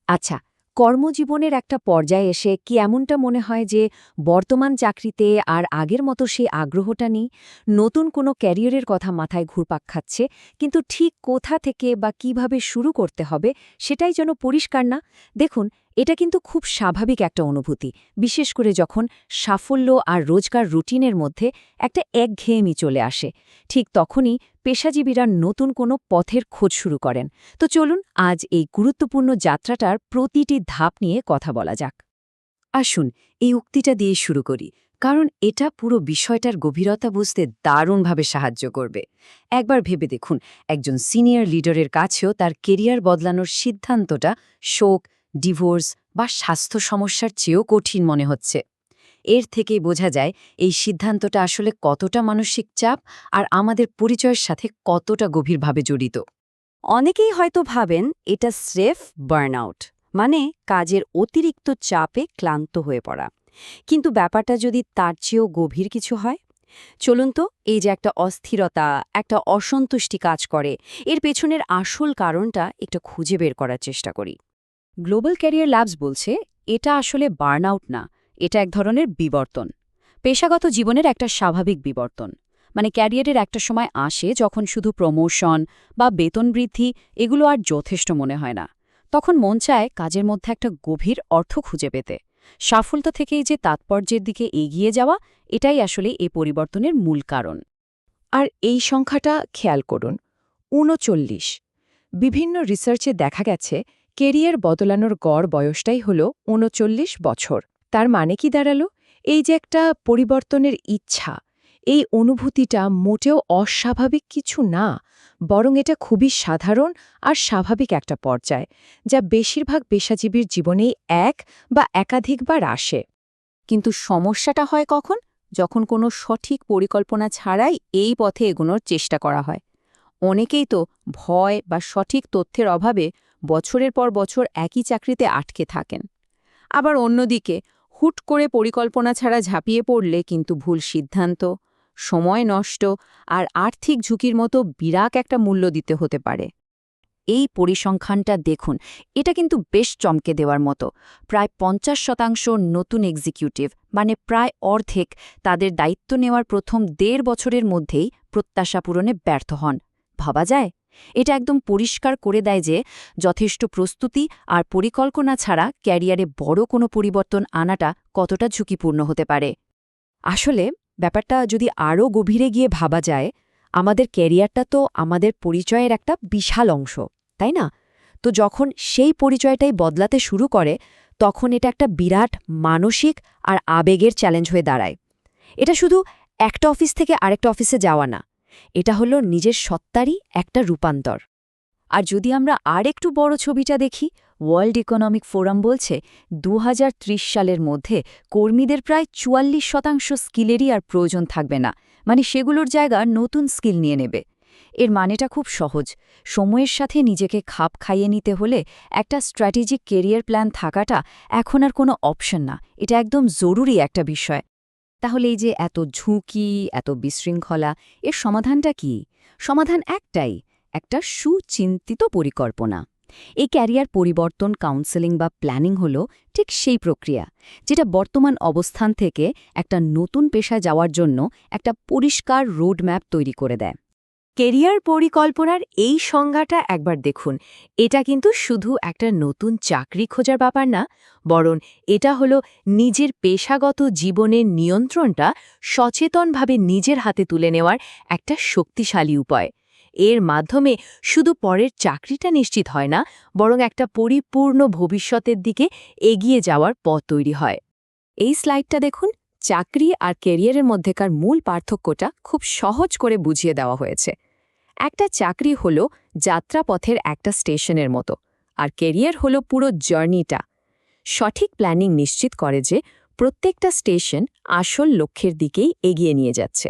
আচ্ছা, কর্মজীবনের একটা পর্যায়ে এসে কি এমনটা মনে হয় যে বর্তমান চাকরিতে আর আগের মতো সেই আগ্রহটা নেই, নতুন কোনো ক্যারিয়ারের কথা মাথায় ঘুরপাক খাচ্ছে, কিন্তু ঠিক কোথা থেকে বা কিভাবে শুরু করতে হবে সেটাই যেন পরিষ্কার না? দেখুন, এটা কিন্তু খুব স্বাভাবিক একটা অনুভূতি, বিশেষ করে যখন সাফল্য আর রোজকার রুটিনের মধ্যে একটা একঘেয়েমি চলে আসে। ঠিক তখনই পেশাজীবীরা নতুন কোনো পথের খোঁজ শুরু করেন। তো চলুন আজ এই গুরুত্বপূর্ণ যাত্রাটার প্রতিটি ধাপ নিয়ে কথা বলা যাক। আসুন এই উক্তিটা দিয়ে শুরু করি, কারণ এটা পুরো বিষয়টার গভীরতা বুঝতে দারুণভাবে সাহায্য করবে। একবার ভেবে দেখুন, একজন সিনিয়র লিডারের কাছেও তার কেরিয়ার বদলানোর সিদ্ধান্তটা শোক, ডিভোর্স বা স্বাস্থ্য সমস্যার চেয়েও কঠিন মনে হচ্ছে। এর থেকেই বোঝা যায় এই সিদ্ধান্তটা আসলে কতটা মানসিক চাপ আর আমাদের পরিচয়ের সাথে কতটা গভীরভাবে জড়িত। অনেকেই হয়তো ভাবেন এটা স্রেফ বার্নআউট, মানে কাজের অতিরিক্ত চাপে ক্লান্ত হয়ে পড়া। কিন্তু ব্যাপারটা যদি তার চেয়েও গভীর কিছু হয়, চলুন তো এই যে একটা অস্থিরতা, একটা অসন্তুষ্টি কাজ করে, এর পেছনের আসল কারণটা একটু খুঁজে বের করার চেষ্টা করি। গ্লোবাল ক্যারিয়ার ল্যাবস বলছে এটা আসলে বার্নআউট না, এটা এক ধরনের বিবর্তন, পেশাগত জীবনের একটা স্বাভাবিক বিবর্তন। মানে ক্যারিয়ারের একটা সময় আসে যখন শুধু প্রমোশন বা বেতন বৃদ্ধি এগুলো আর যথেষ্ট মনে হয় না। তখন মন চায় কাজের মধ্যে একটা গভীর অর্থ খুঁজে পেতে। সাফল্য থেকেই যে তাৎপর্যের দিকে এগিয়ে যাওয়া, এটাই আসলে এই পরিবর্তনের মূল কারণ। আর এই সংখ্যাটা খেয়াল করুন, ৩৯। বিভিন্ন রিসার্চে দেখা গেছে কেরিয়ার বদলানোর গড় বয়সটাই হল ৩৯ বছর। তার মানে কি দাঁড়ালো? এই যে একটা পরিবর্তনের ইচ্ছা, এই অনুভূতিটা মোটেও অস্বাভাবিক কিছু না, বরং এটা খুবই সাধারণ আর স্বাভাবিক একটা পর্যায়, যা বেশিরভাগ পেশাজীবীর জীবনেই এক বা একাধিকবার আসে। কিন্তু সমস্যাটা হয় কখন? যখন কোনো সঠিক পরিকল্পনা ছাড়াই এই পথে এগোনোর চেষ্টা করা হয়। অনেকেই তো ভয় বা সঠিক তথ্যের অভাবে বছরের পর বছর একই চাকরিতে আটকে থাকেন। আবার অন্যদিকে হুট করে পরিকল্পনা ছাড়া ঝাঁপিয়ে পড়লে কিন্তু ভুল সিদ্ধান্ত, সময় নষ্ট আর আর্থিক ঝুঁকির মতো বিরাট একটা মূল্য দিতে হতে পারে। এই পরিসংখ্যানটা দেখুন, এটা কিন্তু বেশ চমকে দেওয়ার মতো। প্রায় ৫০% নতুন এক্সিকিউটিভ, মানে প্রায় অর্ধেক, তাদের দায়িত্ব নেওয়ার প্রথম ১.৫ বছরের মধ্যেই প্রত্যাশা পূরণে ব্যর্থ হন। ভাবা যায়? এটা একদম পরিষ্কার করে দেয় যে যথেষ্ট প্রস্তুতি আর পরিকল্পনা ছাড়া ক্যারিয়ারে বড় কোনো পরিবর্তন আনাটা কতটা ঝুঁকিপূর্ণ হতে পারে। আসলে ব্যাপারটা যদি আরও গভীরে গিয়ে ভাবা যায়, আমাদের ক্যারিয়ারটা তো আমাদের পরিচয়ের একটা বিশাল অংশ, তাই না? তো যখন সেই পরিচয়টাই বদলাতে শুরু করে, তখন এটা একটা বিরাট মানসিক আর আবেগের চ্যালেঞ্জ হয়ে দাঁড়ায়। এটা শুধু একটা অফিস থেকে আরেকটা অফিসে যাওয়া না, এটা হলো নিজের সত্তারই একটা রূপান্তর। আর যদি আমরা আর একটু বড় ছবিটা দেখি, ওয়ার্ল্ড ইকোনমিক ফোরাম বলছে ২০৩০ সালের মধ্যে কর্মীদের প্রায় ৪৪% স্কিলেরই আর প্রয়োজন থাকবে না, মানে সেগুলোর জায়গা নতুন স্কিল নিয়ে নেবে। এর মানেটা খুব সহজ, সময়ের সাথে নিজেকে খাপ খাইয়ে নিতে হলে একটা স্ট্র্যাটেজিক কেরিয়ার প্ল্যান থাকাটা এখন আর কোনো অপশন না, এটা একদম জরুরি একটা বিষয়। তাহলে এই যে এত ঝুঁকি, এত বিশৃঙ্খলা, এর সমাধানটা কি? সমাধান একটাই, একটা সুচিন্তিত পরিকল্পনা। এই ক্যারিয়ার পরিবর্তন কাউন্সেলিং বা প্ল্যানিং হলো ঠিক সেই প্রক্রিয়া, যেটা বর্তমান অবস্থান থেকে একটা নতুন পেশায় যাওয়ার জন্য একটা পরিষ্কার রোডম্যাপ তৈরি করে দেয়। কেরিয়ার পরিকল্পনার এই সংজ্ঞাটা একবার দেখুন, এটা কিন্তু শুধু একটা নতুন চাকরি খোঁজার ব্যাপার না, বরং এটা হলো নিজের পেশাগত জীবনের নিয়ন্ত্রণটা সচেতনভাবে নিজের হাতে তুলে নেওয়ার একটা শক্তিশালী উপায়। এর মাধ্যমে শুধু পরের চাকরিটা নিশ্চিত হয় না, বরং একটা পরিপূর্ণ ভবিষ্যতের দিকে এগিয়ে যাওয়ার পথ তৈরি হয়। এই স্লাইডটা দেখুন, চাকরি আর ক্যারিয়ারের মধ্যেকার মূল পার্থক্যটা খুব সহজ করে বুঝিয়ে দেওয়া হয়েছে। একটা চাকরি হলো যাত্রাপথের একটা স্টেশনের মতো, আর ক্যারিয়ার হলো পুরো জার্নিটা। সঠিক প্ল্যানিং নিশ্চিত করে যে প্রত্যেকটা স্টেশন আসল লক্ষ্যের দিকেই এগিয়ে নিয়ে যাচ্ছে।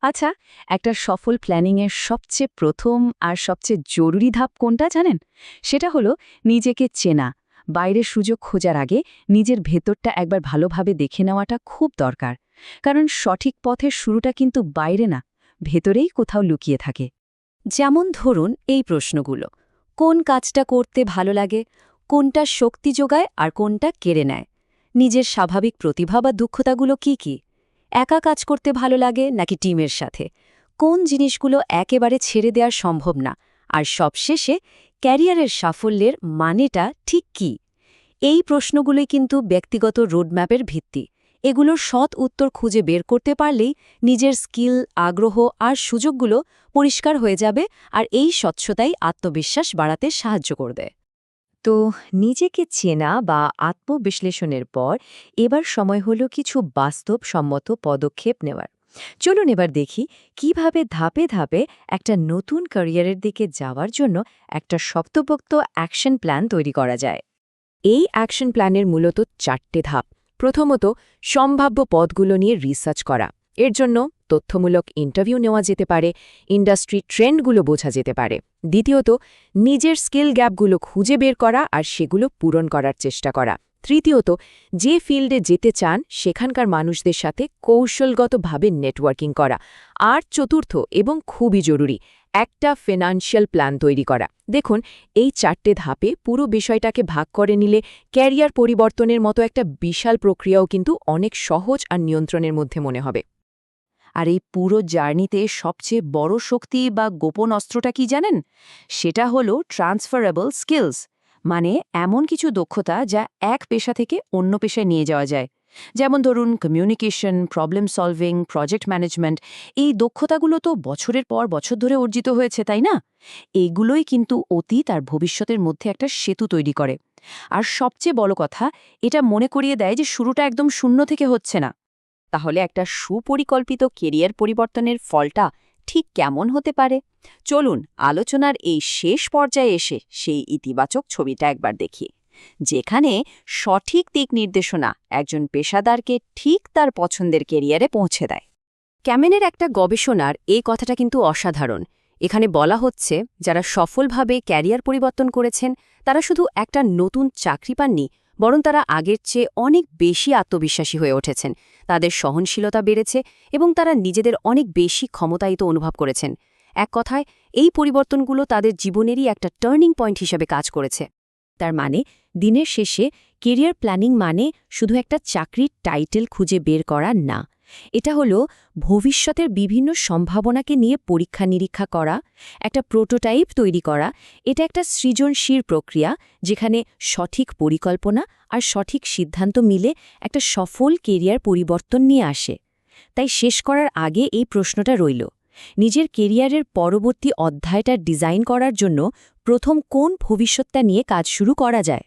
আচ্ছা, একটা সফল প্ল্যানিংয়ের সবচেয়ে প্রথম আর সবচেয়ে জরুরি ধাপ কোনটা জানেন? সেটা হলো নিজেকে চেনা। বাইরের সুযোগ খোঁজার আগে নিজের ভেতরটা একবার ভালোভাবে দেখে নেওয়াটা খুব দরকার, কারণ সঠিক পথের শুরুটা কিন্তু বাইরে না, ভেতরেই কোথাও লুকিয়ে থাকে। যেমন ধরুন এই প্রশ্নগুলো: কোন কাজটা করতে ভালো লাগে, কোনটা শক্তি যোগায় আর কোনটা কেড়ে নেয়। নিজের স্বাভাবিক প্রতিভা বা দক্ষতাগুলো কি কি? একা কাজ করতে ভালো লাগে নাকি টিমের সাথে? কোন জিনিসগুলো একেবারে ছেড়ে দেওয়ার সম্ভব না? আর সবশেষে ক্যারিয়ারের সাফল্যের মানেটা ঠিক কী? এই প্রশ্নগুলোই কিন্তু ব্যক্তিগত রোডম্যাপের ভিত্তি। এগুলোর সৎ উত্তর খুঁজে বের করতে পারলেই নিজের স্কিল, আগ্রহ আর সুযোগগুলো পরিষ্কার হয়ে যাবে, আর এই স্বচ্ছতাই আত্মবিশ্বাস বাড়াতে সাহায্য করবে। তো নিজেকে চেনা বা আত্মবিশ্লেষণের পর এবার সময় হলো কিছু বাস্তবসম্মত পদক্ষেপ নেওয়ার। চলুন এবার দেখি কিভাবে ধাপে ধাপে একটা নতুন ক্যারিয়ারের দিকে যাওয়ার জন্য একটা শক্তপোক্ত অ্যাকশন প্ল্যান তৈরি করা যায়। এই অ্যাকশন প্ল্যানের মূলত 4টে ধাপ। প্রথমত, সম্ভাব্য পদগুলো নিয়ে রিসার্চ করা। এর জন্য তথ্যমূলক ইন্টারভিউ নেওয়া যেতে পারে, ইন্ডাস্ট্রি ট্রেন্ডগুলো বোঝা যেতে পারে। দ্বিতীয়ত, নিজের স্কিল গ্যাপগুলো খুঁজে বের করা আর সেগুলো পূরণ করার চেষ্টা করা। তৃতীয়ত, যে ফিল্ডে যেতে চান সেখানকার মানুষদের সাথে কৌশলগতভাবে নেটওয়ার্কিং করা। আর চতুর্থ এবং খুবই জরুরি, একটা ফিনান্সিয়াল প্ল্যান তৈরি করা। দেখুন, এই 4টে ধাপে পুরো বিষয়টাকে ভাগ করে নিলে ক্যারিয়ার পরিবর্তনের মতো একটা বিশাল প্রক্রিয়াও কিন্তু অনেক সহজ আর নিয়ন্ত্রণের মধ্যে মনে হবে। আর এই পুরো জার্নিতে সবচেয়ে বড় শক্তি বা গোপন অস্ত্রটা কি জানেন? সেটা হলো ট্রান্সফারেবল স্কিলস, মানে এমন কিছু দক্ষতা যা এক পেশা থেকে অন্য পেশায় নিয়ে যাওয়া যায়। যেমন ধরুন communication, problem solving, project management. এই দক্ষতাগুলো তো বছরের পর বছর ধরে অর্জিত হয়েছে, তাই না? এগুলোই কিন্তু অতীত আর ভবিষ্যতের মধ্যে একটা সেতু তৈরি করে। আর সবচেয়ে বড় কথা, এটা মনে করিয়ে দেয় যে শুরুটা একদম শূন্য থেকে হচ্ছে না। তাহলে একটা সুপরিকল্পিত কেরিয়ার পরিবর্তনের ফলটা ঠিক কেমন হতে পারে? চলুন আলোচনার এই শেষ পর্যায়ে এসে সেই ইতিবাচক ছবিটা একবার দেখি, যেখানে সঠিক দিক নির্দেশনা একজন পেশাদারকে ঠিক তার পছন্দের কেরিয়ারে পৌঁছে দেয়। ক্যামেনের একটা গবেষণার এই কথাটা কিন্তু অসাধারণ। এখানে বলা হচ্ছে, যারা সফলভাবে ক্যারিয়ার পরিবর্তন করেছেন তারা শুধু একটা নতুন চাকরি পাননি, বরং তারা আগের চেয়ে অনেক বেশি আত্মবিশ্বাসী হয়ে উঠেছেন। তাদের সহনশীলতা বেড়েছে এবং তারা নিজেদের অনেক বেশি ক্ষমতায়িত অনুভব করেছেন। এক কথায়, এই পরিবর্তনগুলো তাদের জীবনেরই একটা টার্নিং পয়েন্ট হিসেবে কাজ করেছে। তার মানে, দিনের শেষে কেরিয়ার প্ল্যানিং মানে শুধু একটা চাকরির টাইটেল খুঁজে বের করা না। এটা হলো ভবিষ্যতের বিভিন্ন সম্ভাবনাকে নিয়ে পরীক্ষা নিরীক্ষা করা, একটা প্রোটোটাইপ তৈরি করা। এটা একটা সৃজনশীল প্রক্রিয়া যেখানে সঠিক পরিকল্পনা আর সঠিক সিদ্ধান্ত মিলে একটা সফল কেরিয়ার পরিবর্তন নিয়ে আসে। তাই শেষ করার আগে এই প্রশ্নটা রইল, নিজের কেরিয়ারের পরবর্তী অধ্যায়টা ডিজাইন করার জন্য প্রথম কোন ভবিষ্যৎটা নিয়ে কাজ শুরু করা যায়?